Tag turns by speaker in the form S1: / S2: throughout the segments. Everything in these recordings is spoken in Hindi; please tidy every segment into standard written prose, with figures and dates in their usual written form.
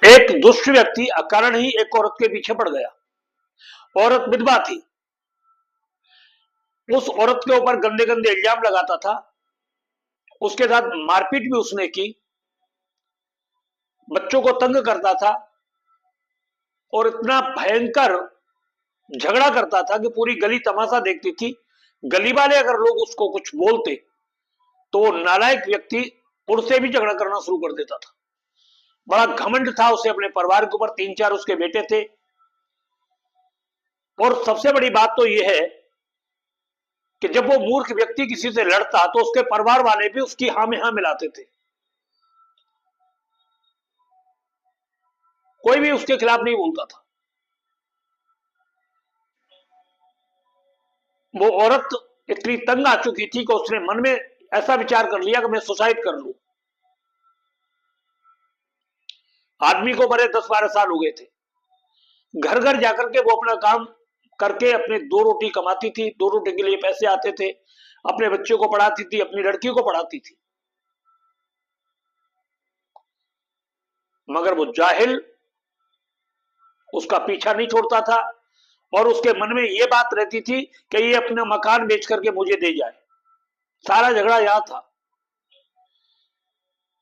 S1: एक दुष्ट व्यक्ति अकारण ही एक औरत के पीछे पड़ गया। औरत विधवा थी। उस औरत के ऊपर गंदे गंदे इल्जाम लगाता था, उसके साथ मारपीट भी उसने की, बच्चों को तंग करता था और इतना भयंकर झगड़ा करता था कि पूरी गली तमाशा देखती थी। गली वाले अगर लोग उसको कुछ बोलते तो वो नालायक व्यक्ति उनसे भी झगड़ा करना शुरू कर देता था। बड़ा घमंड था उसे अपने परिवार के ऊपर, 3-4 उसके बेटे थे। और सबसे बड़ी बात तो यह है कि जब वो मूर्ख व्यक्ति किसी से लड़ता तो उसके परिवार वाले भी उसकी हाँ में हाँ मिलाते थे, कोई भी उसके खिलाफ नहीं बोलता था। वो औरत इतनी तंग आ चुकी थी कि उसने मन में ऐसा विचार कर लिया कि मैं सुसाइड कर लूं। आदमी को मरे 10-12 साल हो गए थे। घर घर जाकर के वो अपना काम करके अपने 2 रोटी कमाती थी, 2 रोटी के लिए पैसे आते थे, अपने बच्चों को पढ़ाती थी, अपनी लड़की को पढ़ाती थी। मगर वो जाहिल उसका पीछा नहीं छोड़ता था और उसके मन में ये बात रहती थी कि ये अपना मकान बेच करके मुझे दे जाए। सारा झगड़ा यहां था।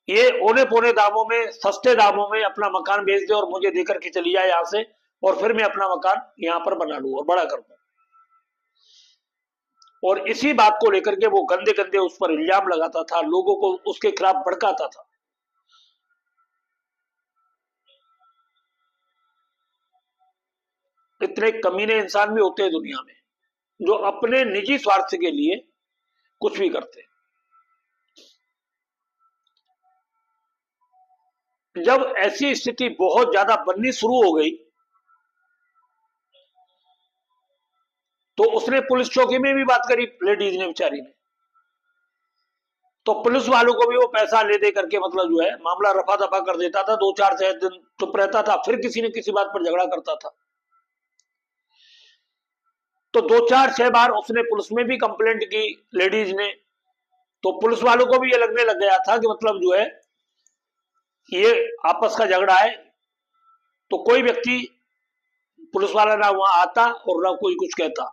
S1: ये औने पौने दामों में, सस्ते दामों में अपना मकान बेच दे और मुझे देकर के चली जाए यहां से, और फिर मैं अपना मकान यहां पर बना लूं और बड़ा कर दूं। और इसी बात को लेकर के वो गंदे गंदे उस पर इल्जाम लगाता था, लोगों को उसके खिलाफ भड़काता था। इतने कमीने इंसान भी होते हैं दुनिया में जो अपने निजी स्वार्थ के लिए कुछ भी करते हैं। जब ऐसी स्थिति बहुत ज्यादा बननी शुरू हो गई तो उसने पुलिस चौकी में भी बात करी, लेडीज ने बेचारी ने। तो पुलिस वालों को भी वो पैसा ले दे करके मतलब जो है मामला रफा दफा कर देता था। 2-4 दिन चुप रहता था, फिर किसी न किसी बात पर झगड़ा करता था। तो 2-4-6 बार उसने पुलिस में भी कंप्लेंट की लेडीज ने। तो पुलिस वालों को भी ये लगने लग गया था कि मतलब जो है ये आपस का झगड़ा है। तो कोई व्यक्ति पुलिस वाला ना वहां आता और ना कोई कुछ कहता,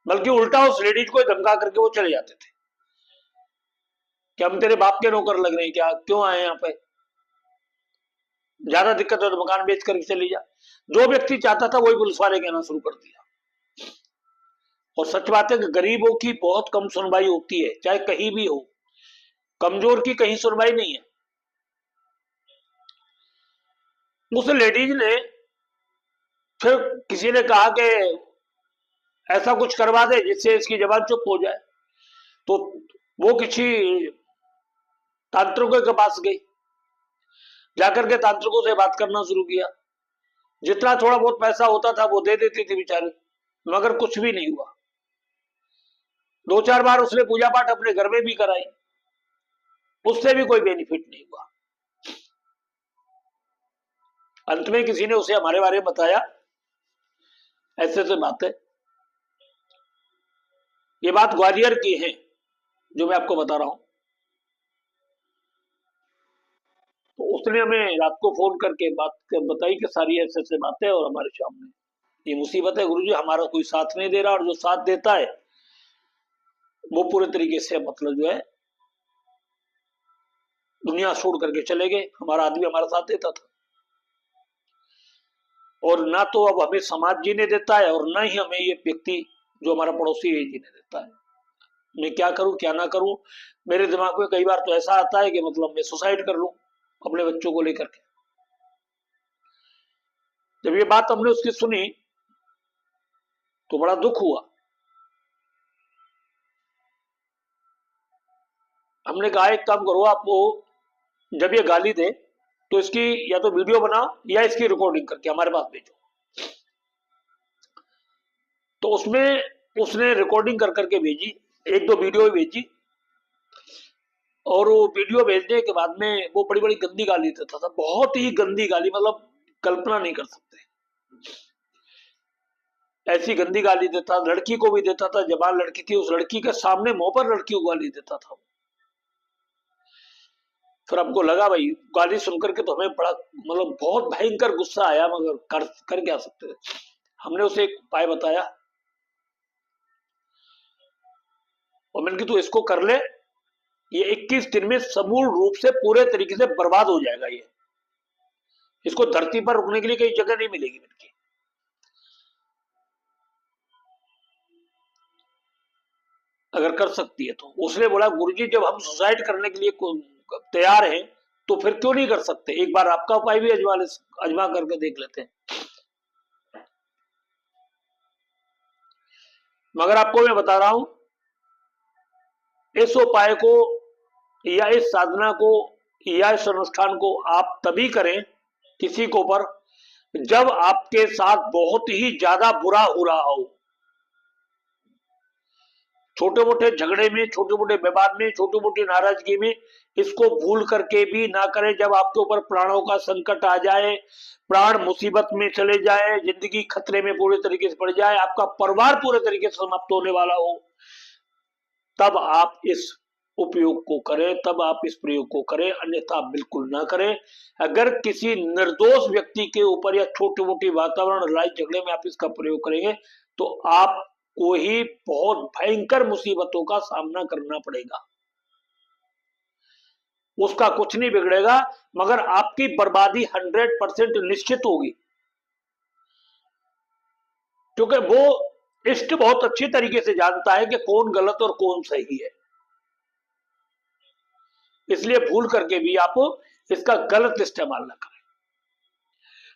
S1: बल्कि उल्टा उस लेडीज को धमका करके वो चले जाते थे कि हम तेरे बाप के नौकर लग रहे हैं क्या, क्यों आए यहाँ पे, ज्यादा दिक्कत है तो मकान बेच करके चली जा। जो व्यक्ति चाहता था वही पुलिस वाले कहना शुरू कर दिया। और सच बात है कि गरीबों की बहुत कम सुनवाई होती है, चाहे कहीं भी हो। कमजोर की कहीं सुनवाई नहीं है। उस लेडीज ने फिर किसी ने कहा कि ऐसा कुछ करवा दे जिससे इसकी जबान चुप हो जाए। तो वो किसी तांत्रिकों के पास गई, जाकर के तांत्रिकों से बात करना शुरू किया। जितना थोड़ा बहुत पैसा होता था वो दे देती थी बेचारी, मगर कुछ भी नहीं हुआ। 2-4 बार उसने पूजा पाठ अपने घर में भी कराई, उससे भी कोई बेनिफिट नहीं हुआ। अंत में किसी ने उसे हमारे बारे में बताया, ऐसे ऐसे बात है। ये बात ग्वालियर की है जो मैं आपको बता रहा हूं। तो उसने हमें रात को फोन करके बात बताई कि सारी ऐसे ऐसे बातें और हमारे सामने ये मुसीबत है गुरुजी, हमारा कोई साथ नहीं दे रहा, और जो साथ देता है वो पूरे तरीके से मतलब जो है दुनिया छोड़ करके चले गए। हमारा आदमी हमारा साथ देता था, और ना तो अब हमें समाज जीने देता है और ना ही हमें ये व्यक्ति जो हमारा पड़ोसी है जीने देता है। मैं क्या करूं क्या ना करूं, मेरे दिमाग में कई बार तो ऐसा आता है कि मतलब मैं सुसाइड कर लूं अपने बच्चों को लेकर के। जब ये बात हमने उसकी सुनी तो बड़ा दुख हुआ। हमने कहा एक काम करो, आप वो जब ये गाली दे तो इसकी या तो वीडियो बनाओ या इसकी रिकॉर्डिंग करके हमारे पास भेजो। तो उसमें उसने रिकॉर्डिंग कर करके भेजी, 1-2 वीडियो भेजी। और वो वीडियो भेजने के बाद में वो बड़ी बड़ी गंदी गाली देता था, बहुत ही गंदी गाली, मतलब कल्पना नहीं कर सकते। ऐसी गंदी गाली देता, लड़की को भी देता था, जवान लड़की थी, उस लड़की के सामने मुंह पर लड़की को गाली देता था। फिर हमको लगा भाई गाली सुनकर के तो हमें बड़ा मतलब बहुत भयंकर गुस्सा आया, मगर कर क्या सकते थे। हमने उसे एक उपाय बताया और मैंने कहा तू इसको कर ले, ये 21 दिन में समूल रूप से पूरे तरीके से बर्बाद हो जाएगा, ये इसको धरती पर रुकने के लिए कहीं जगह नहीं मिलेगी मैंने की। अगर कर सकती है तो। उसने बोला गुरुजी जब हम सुसाइड करने के लिए तैयार हैं तो फिर क्यों नहीं कर सकते, एक बार आपका उपाय भी अजमा करके देख लेते हैं। मगर आपको मैं बता रहा हूं, इस उपाय को या इस साधना को या इस अनुष्ठान को आप तभी करें किसी को पर जब आपके साथ बहुत ही ज्यादा बुरा हो रहा हो। छोटे मोटे झगड़े में, छोटे मोटे विवाद में, छोटी मोटी नाराजगी में इसको भूल करके भी ना करें। जब आपके ऊपर प्राणों का संकट आ जाए, प्राण मुसीबत में चले जाए, जिंदगी खतरे में पूरे तरीके से पड़ जाए, आपका परिवार पूरे तरीके से समाप्त होने वाला हो, तब आप इस उपयोग को करें, तब आप इस प्रयोग को करें, अन्यथा आप बिल्कुल ना करें। अगर किसी निर्दोष व्यक्ति के ऊपर या छोटी मोटी वातावरण लड़ाई झगड़े में आप इसका प्रयोग करेंगे तो आपको ही बहुत भयंकर मुसीबतों का सामना करना पड़ेगा। उसका कुछ नहीं बिगड़ेगा, मगर आपकी बर्बादी 100% निश्चित होगी, क्योंकि वो इष्ट बहुत अच्छी तरीके से जानता है कि कौन गलत और कौन सही है। इसलिए भूल करके भी आप इसका गलत इस्तेमाल न करें।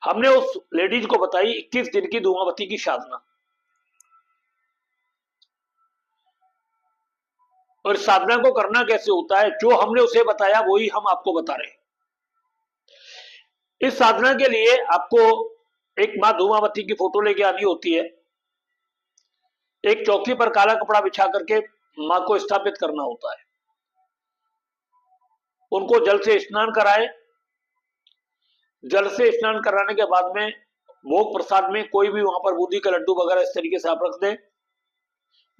S1: हमने उस लेडीज को बताई 21 दिन की धूमावती की साधना, और साधना को करना कैसे होता है, जो हमने उसे बताया वही हम आपको बता रहे हैं। इस साधना के लिए आपको एक मां धूमावती की फोटो लेके आनी होती है, एक चौकी पर काला कपड़ा बिछा करके मां को स्थापित करना होता है, उनको जल से स्नान कराए। जल से स्नान कराने के बाद में भोग प्रसाद में कोई भी वहां पर बूंदी का लड्डू वगैरह इस तरीके से आप रख दें,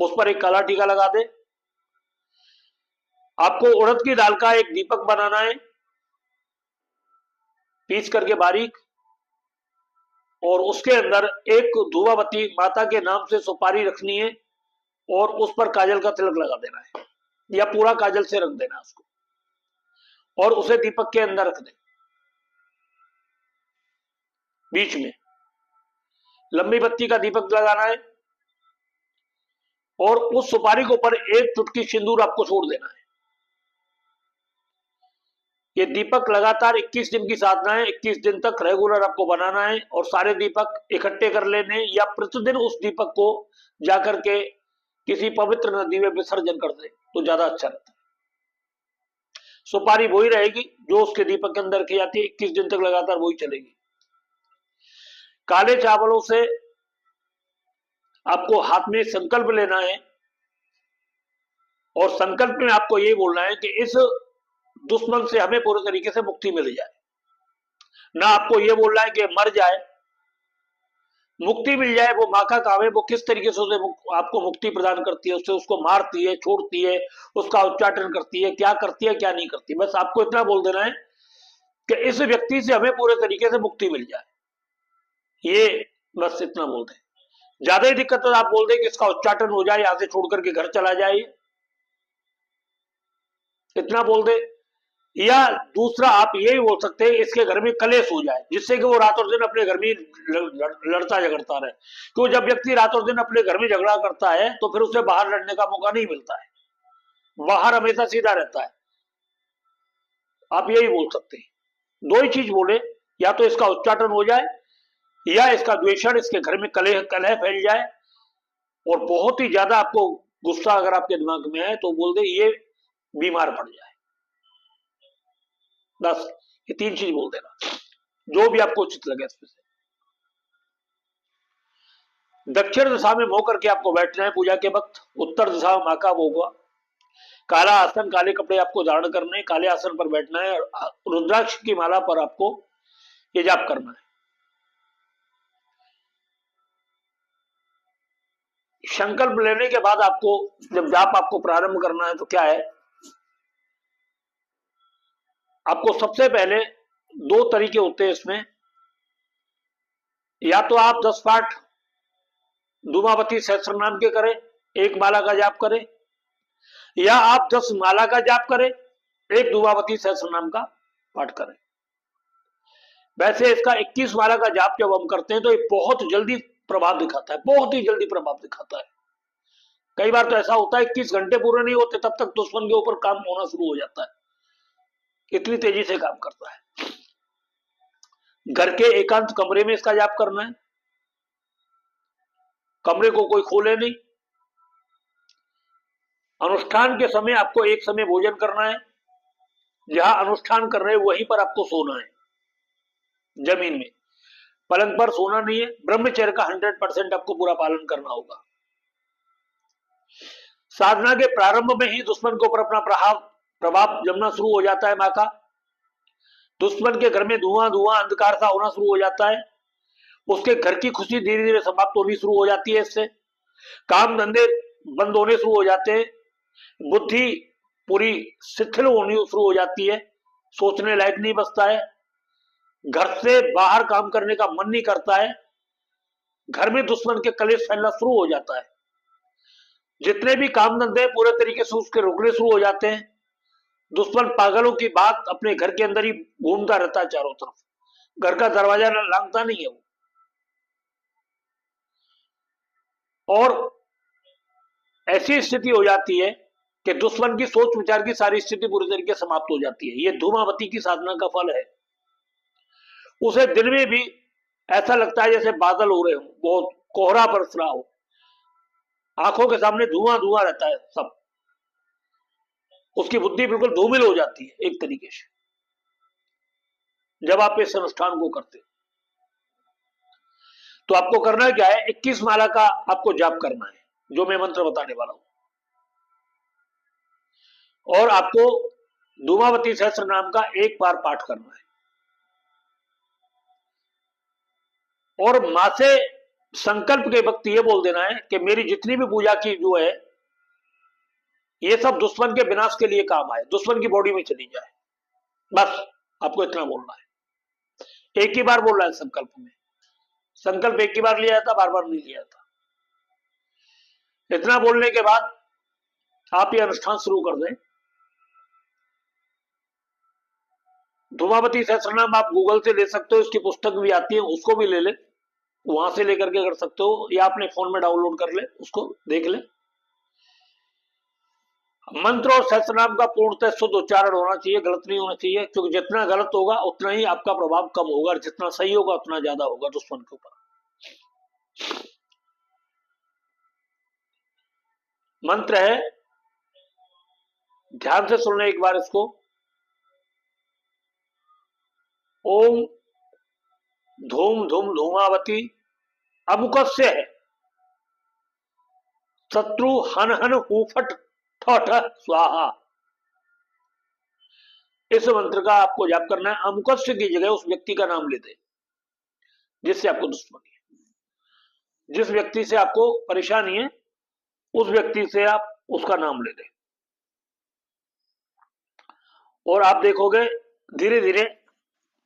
S1: उस पर एक काला टीका लगा दें। आपको उड़द की दाल का एक दीपक बनाना है, पीस करके बारीक, और उसके अंदर एक धूमावती माता के नाम से सुपारी रखनी है और उस पर काजल का तिलक लगा देना है, या पूरा काजल से रख देना उसको, और उसे दीपक के अंदर रख दें। बीच में लंबी बत्ती का दीपक लगाना है और उस सुपारी के ऊपर एक चुटकी सिंदूर आपको छोड़ देना है। ये दीपक लगातार 21 दिन की साधना है, 21 दिन तक रेगुलर आपको बनाना है, और सारे दीपक इकट्ठे कर लेने, या प्रतिदिन उस दीपक को जाकर के किसी पवित्र नदी में विसर्जन कर दे तो ज्यादा अच्छा रहता है। सुपारी वही रहेगी जो उसके दीपक के अंदर रखी जाती है, 21 दिन तक लगातार वही चलेगी। काले चावलों से आपको हाथ में संकल्प लेना है, और संकल्प में आपको ये बोलना है कि इस दुश्मन से हमें पूरे तरीके से मुक्ति मिल जाए। ना आपको ये बोलना है कि मर जाए, मुक्ति मिल जाए। वो माँ का काम है, वो किस तरीके से उसे आपको मुक्ति प्रदान करती है, उससे उसको मारती है, छोड़ती है, उसका उच्चाटन करती है, क्या करती है क्या नहीं करती, बस आपको इतना बोल देना है कि इस व्यक्ति से हमें पूरे तरीके से मुक्ति मिल जाए। ये बस इतना बोल दें। ज्यादा ही दिक्कत तो आप बोल दें कि इसका उच्चाटन हो जाए, यहां से छोड़ करके घर चला जाए, इतना बोल दे। या दूसरा आप यही बोल सकते हैं इसके घर में कलेश हो जाए, जिससे कि वो रात और दिन अपने घर में लड़ता झगड़ता रहे। तो जब व्यक्ति रात और दिन अपने घर में झगड़ा करता है तो फिर उसे बाहर लड़ने का मौका नहीं मिलता है, बाहर हमेशा सीधा रहता है। आप यही बोल सकते हैं, दो ही चीज बोले, या तो इसका उच्चाटन हो जाए या इसका द्वेषण, इसके घर में कलह फैल जाए, और बहुत ही ज्यादा आपको गुस्सा अगर आपके दिमाग में है तो बोल दे ये बीमार पड़ जाए। बस ये 3 चीज बोल देना, जो भी आपको उचित लगे इसमें से। दक्षिण दिशा में मुंह करके आपको बैठना है पूजा के वक्त, उत्तर दिशा में मां का होगा। काला आसन, काले कपड़े आपको धारण करने हैं, काले आसन पर बैठना है, रुद्राक्ष की माला पर आपको ये जाप करना है। संकल्प लेने के बाद आपको जब जाप आपको प्रारंभ करना है तो क्या है, आपको सबसे पहले 2 तरीके होते हैं इसमें, या तो आप 10 पाठ धूमावती सहस्त्र नाम के करें, 1 माला का जाप करें, या आप 10 माला का जाप करें, 1 धूमावती सहस्त्र नाम का पाठ करें। वैसे इसका 21 माला का जाप जब हम करते हैं तो ये बहुत जल्दी प्रभाव दिखाता है, बहुत ही जल्दी प्रभाव दिखाता है। कई बार तो ऐसा होता है 21 घंटे पूरे नहीं होते तब तक दुश्मन के ऊपर काम होना शुरू हो जाता है, इतनी तेजी से काम करता है। घर के एकांत कमरे में इसका जाप करना है, कमरे को कोई खोले नहीं। अनुष्ठान के समय आपको एक समय भोजन करना है, जहां अनुष्ठान कर रहे हैं वहीं पर आपको सोना है, जमीन में, पलंग पर सोना नहीं है। ब्रह्मचर्य का 100% आपको पूरा पालन करना होगा। साधना के प्रारंभ में ही दुश्मन के ऊपर अपना प्रभाव जमना शुरू हो जाता है मां का। दुश्मन के घर में धुआं धुआं अंधकार सा होना शुरू हो जाता है, उसके घर की खुशी धीरे धीरे समाप्त होनी शुरू हो जाती है। इससे काम धंधे बंद होने शुरू हो जाते हैं, बुद्धि पूरी शिथिल होनी शुरू हो जाती है, सोचने लायक नहीं बचता है, घर से बाहर काम करने का मन नहीं करता है, घर में दुश्मन के कलेश फैलना शुरू हो जाता है, जितने भी काम धंधे पूरे तरीके से उसके रुकने शुरू हो जाते हैं। दुश्मन पागलों की बात अपने घर के अंदर ही घूमता रहता है चारों तरफ, घर का दरवाजा लांघता नहीं है वो। और ऐसी स्थिति हो जाती है कि दुश्मन की सोच विचार की सारी स्थिति पूरी तरीके से समाप्त हो जाती है। ये धूमावती की साधना का फल है। उसे दिन में भी ऐसा लगता है जैसे बादल हो रहे हो, बहुत कोहरा बरस रहा हो, आंखों के सामने धुआं धुआं रहता है सब, उसकी बुद्धि बिल्कुल धूमिल हो जाती है एक तरीके से जब आप इस अनुष्ठान को करते हैं। तो आपको करना क्या है, 21 माला का आपको जाप करना है, जो मैं मंत्र बताने वाला हूं, और आपको धूमावती सहस्त्र नाम का 1 बार पाठ करना है, और मां से संकल्प के वक्त ये बोल देना है कि मेरी जितनी भी पूजा की जो है ये सब दुश्मन के विनाश के लिए काम आए, दुश्मन की बॉडी में चली जाए, बस आपको इतना बोलना है। एक ही बार बोल रहा है संकल्प में, संकल्प एक ही बार लिया जाता, बार बार नहीं लिया जाता। इतना बोलने के बाद आप ये अनुष्ठान शुरू कर दें। धूमावती सहस्त्रनाम आप गूगल से ले सकते हो, इसकी पुस्तक भी आती है, उसको भी ले ले, वहां से लेकर के कर सकते हो, या अपने फोन में डाउनलोड कर ले, उसको देख ले। मंत्र और सहस्त्रनाम का पूर्णतः शुद्ध उच्चारण होना चाहिए, गलत नहीं होना चाहिए, क्योंकि जितना गलत होगा उतना ही आपका प्रभाव कम होगा, और जितना सही होगा उतना ज्यादा होगा दुश्मन के ऊपर। मंत्र है, ध्यान से सुनना एक बार इसको। ओम धूम धूम धूमावती अमुकस्य है शत्रु हन हन हुफट ठठ स्वाहा। इस मंत्र का आपको जाप करना है। अमुकस्य की जगह उस व्यक्ति का नाम लेते जिससे आपको दुश्मनी है, जिस व्यक्ति से आपको परेशानी है उस व्यक्ति से आप उसका नाम ले लें, और आप देखोगे धीरे धीरे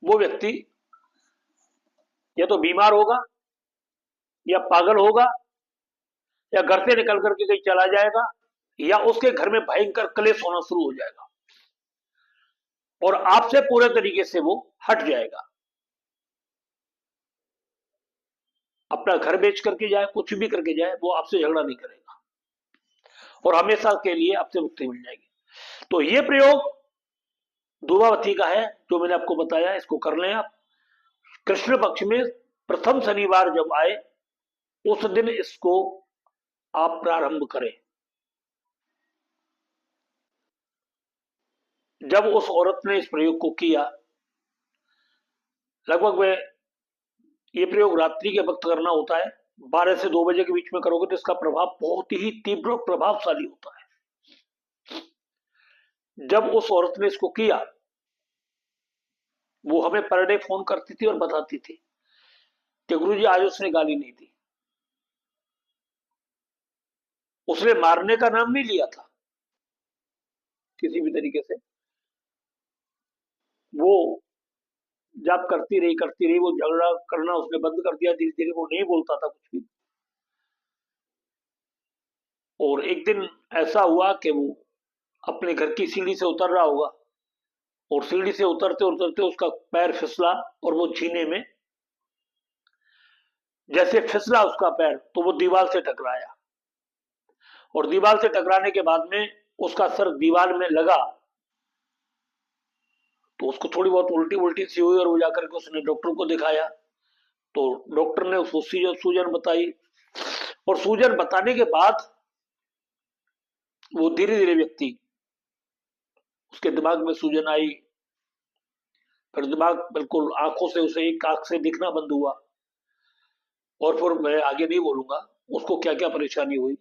S1: वो व्यक्ति या तो बीमार होगा, या पागल होगा, या घर से निकल करके कहीं चला जाएगा, या उसके घर में भयंकर क्लेश होना शुरू हो जाएगा, और आपसे पूरे तरीके से वो हट जाएगा। अपना घर बेच करके जाए, कुछ भी करके जाए, वो आपसे झगड़ा नहीं करेगा, और हमेशा के लिए आपसे मुक्ति मिल जाएगी। तो ये प्रयोग धूमावती का है जो मैंने आपको बताया, इसको कर लें आप। कृष्ण पक्ष में प्रथम शनिवार जब आए उस दिन इसको आप प्रारंभ करें। जब उस औरत ने इस प्रयोग को किया, लगभग वे ये प्रयोग रात्रि के वक्त करना होता है, 12 से 2 बजे के बीच में करोगे तो इसका प्रभाव बहुत ही तीव्र प्रभावशाली होता है। जब उस औरत ने इसको किया, वो हमें पर डे फोन करती थी और बताती थी कि गुरुजी आज उसने गाली नहीं दी, उसने मारने का नाम नहीं लिया था किसी भी तरीके से, वो जब करती रही, वो झगड़ा करना उसने बंद कर दिया धीरे धीरे, वो नहीं बोलता था कुछ भी। और एक दिन ऐसा हुआ कि वो अपने घर की सीढ़ी से उतर रहा होगा, और सीढ़ी से उतरते उतरते उसका पैर फिसला, और वो जीने में जैसे फिसला उसका पैर, तो वो दीवार से टकराया, और दीवार से टकराने के बाद में उसका सर दीवार में लगा, तो उसको थोड़ी बहुत उल्टी उल्टी सी हुई, और वो जाकर के उसने डॉक्टर को दिखाया। तो डॉक्टर ने उसको सूजन बताई, और सूजन बताने के बाद वो धीरे धीरे व्यक्ति, उसके दिमाग में सूजन आई, फिर दिमाग बिल्कुल आंखों से, उसे एक आंख से दिखना बंद हुआ, और फिर मैं आगे नहीं बोलूंगा उसको क्या क्या परेशानी हुई।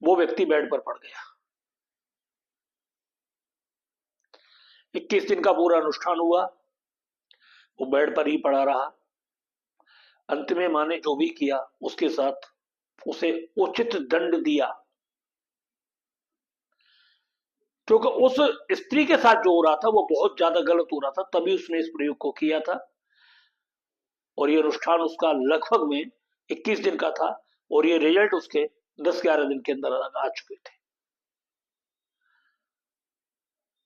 S1: वो व्यक्ति बेड पर पड़ गया। 21 दिन का पूरा अनुष्ठान हुआ, वो बेड पर ही पड़ा रहा। अंत में माँ ने जो भी किया उसके साथ उसे उचित दंड दिया, क्योंकि उस स्त्री के साथ जो हो रहा था वो बहुत ज्यादा गलत हो रहा था, तभी उसने इस प्रयोग को किया था। और ये अनुष्ठान उसका लगभग में 21 दिन का था, और ये रिजल्ट उसके 10-11 दिन के अंदर आ चुके थे।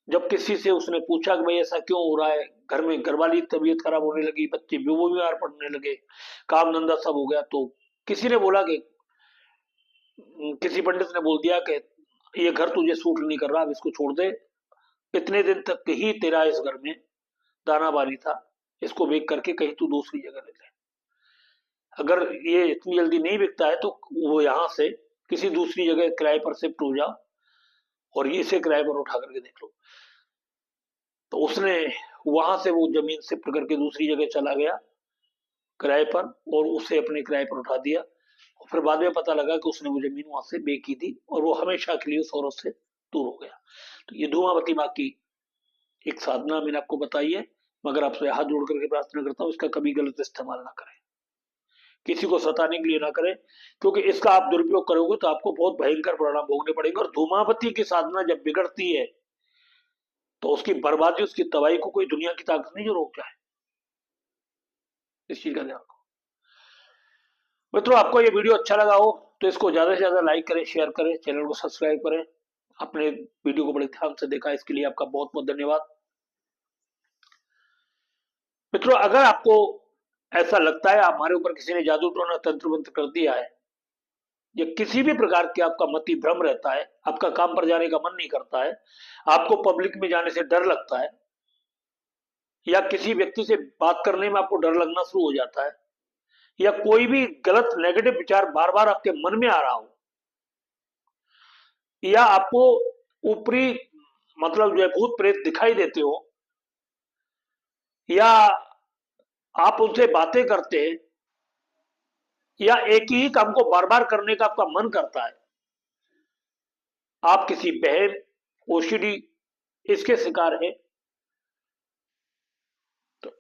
S1: जब किसी से उसने पूछा कि भाई ऐसा क्यों हो रहा है, घर में घरवाली तबीयत खराब होने लगी, बच्चे वो बीमार पड़ने लगे, काम धंधा सब हो गया, तो किसी ने बोला कि किसी पंडित ने बोल दिया कि ये घर तुझे सूट नहीं कर रहा, अब इसको छोड़ दे, इतने दिन तक ही तेरा इस घर में दाना बारी था, इसको बेच करके कहीं तू दूसरी जगह ले ले। अगर ये इतनी जल्दी नहीं बिकता है तो वो यहाँ से किसी दूसरी जगह किराए पर शिफ्ट हो जाओ, और ये इसे किराए पर उठा करके देख लो। तो उसने वहां से वो जमीन शिफ्ट करके दूसरी जगह चला गया किराए पर, और उसे अपने किराए पर उठा दिया। और फिर बाद में पता लगा कि उसने वो जमीन वहां से बेची थी, और वो हमेशा के लिए उस औरत से दूर हो गया। तो ये धूमावती माँ की एक साधना मैंने आपको बताई है, मगर आपसे हाथ जोड़ करके प्रार्थना करता हूँ इसका कभी गलत इस्तेमाल ना करें, किसी को सताने के लिए ना करें, क्योंकि इसका आप दुरुपयोग करोगे तो आपको बहुत भयंकर परिणाम भोगने पड़ेंगे। और धूमावती की साधना जब बिगड़ती है तो उसकी बर्बादी, उसकी तबाही को कोई दुनिया की ताकत नहीं जो रोक जाए। इस चीज का ध्यान रखो। मित्रों, आपको ये वीडियो अच्छा लगा हो तो इसको ज्यादा से ज्यादा लाइक करें, शेयर करें, चैनल को सब्सक्राइब करें। अपने वीडियो को बड़े ध्यान से देखा, इसके लिए आपका बहुत बहुत धन्यवाद। मित्रों, अगर आपको ऐसा लगता है हमारे ऊपर किसी ने जादू टोना तंत्र मंत्र कर दिया है, या किसी भी प्रकार के आपका मति भ्रम रहता है, आपका काम पर जाने का मन नहीं करता है, आपको पब्लिक में जाने से डर लगता है, या किसी व्यक्ति से बात करने में आपको डर लगना शुरू हो जाता है, या कोई भी गलत नेगेटिव विचार बार बार आपके मन में आ रहा हो, या आपको ऊपरी मतलब जो है भूत प्रेत दिखाई देते हो, या आप उनसे बातें करते हैं, या एक ही काम को बार बार करने का आपका मन करता है, आप किसी बहन, ओसीडी इसके शिकार है, तो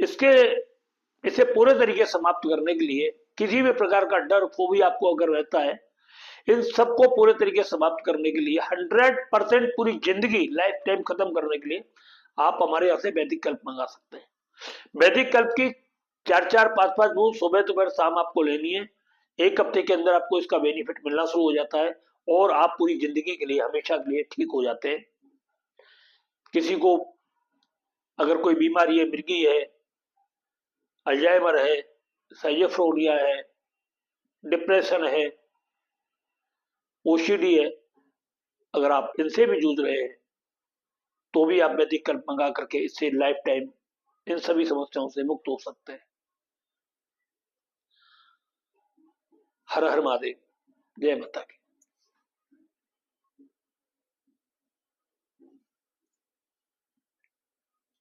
S1: इसे पूरे तरीके समाप्त करने के लिए किसी भी प्रकार का डर, फोबिया आपको अगर रहता है, इन सबको पूरे तरीके समाप्त करने के लिए 100% पूरी जिंदगी लाइफ टाइम खत्म करने के लिए आप हमारे यहाँ से वैदिक कल्प मंगा सकते हैं। वैदिक कल्प की 4-4, 5-5 बूंद सुबह दोपहर शाम आपको लेनी है। एक हफ्ते के अंदर आपको इसका बेनिफिट मिलना शुरू हो जाता है, और आप पूरी जिंदगी के लिए, हमेशा के लिए ठीक हो जाते हैं। किसी को अगर कोई बीमारी है, मिर्गी है, अल्जाइमर है, साइजेफ्रोनिया है, डिप्रेशन है, ओसीडी है, अगर आप इनसे भी जूझ रहे हैं तो भी आप वैदिक कल्प मंगा करके इससे लाइफ टाइम इन सभी समस्याओं से मुक्त हो सकते हैं। हर हर महादेव, जय माता की।